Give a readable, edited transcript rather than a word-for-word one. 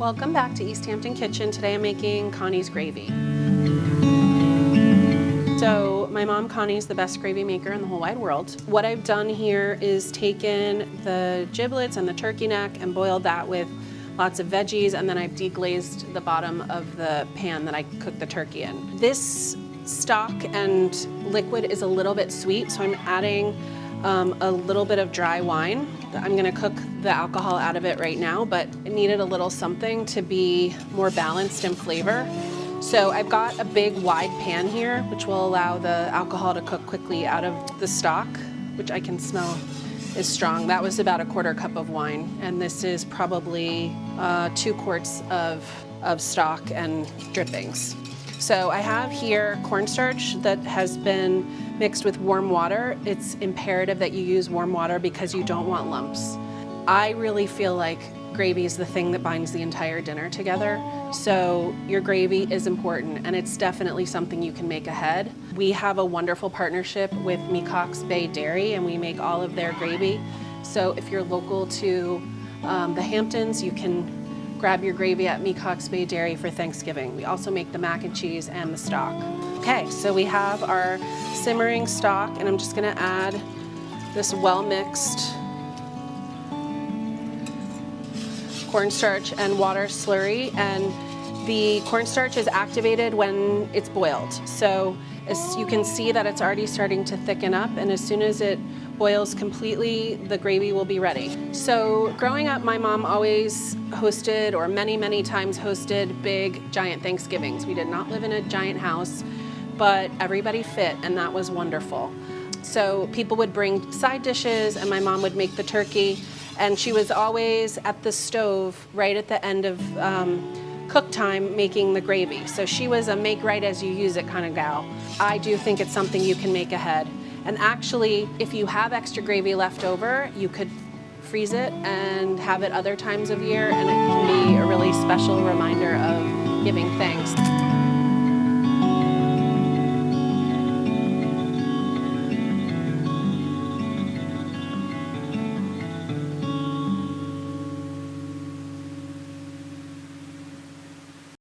Welcome back to East Hampton Kitchen. Today I'm making Connie's gravy. So my mom Connie is the best gravy maker in the whole wide world. What I've done here is taken the giblets and the turkey neck and boiled that with lots of veggies, and then I've deglazed the bottom of the pan that I cooked the turkey in. This stock and liquid is a little bit sweet, so I'm adding a little bit of dry wine. I'm gonna cook the alcohol out of it right now, but it needed a little something to be more balanced in flavor. So I've got a big wide pan here, which will allow the alcohol to cook quickly out of the stock, which I can smell is strong. That was about a quarter cup of wine, and this is probably 2 quarts of stock and drippings. So I have here cornstarch that has been mixed with warm water. It's imperative that you use warm water because you don't want lumps. I really feel like gravy is the thing that binds the entire dinner together. So your gravy is important, and it's definitely something you can make ahead. We have a wonderful partnership with Mecox Bay Dairy, and we make all of their gravy. So if you're local to the Hamptons, you can grab your gravy at Mecox Bay Dairy for Thanksgiving. We also make the mac and cheese and the stock. Okay, so we have our simmering stock, and I'm just gonna add this well-mixed cornstarch and water slurry, and the cornstarch is activated when it's boiled. So as you can see that it's already starting to thicken up, and as soon as it boils completely, the gravy will be ready. So growing up, my mom always hosted, or many times hosted, big giant Thanksgivings. We did not live in a giant house, but everybody fit, and that was wonderful. So people would bring side dishes, and my mom would make the turkey, and she was always at the stove right at the end of cook time making the gravy. So she was a make right as you use it kind of gal. I do think it's something you can make ahead. And actually, if you have extra gravy left over, you could freeze it and have it other times of year, and it can be a really special reminder of giving thanks.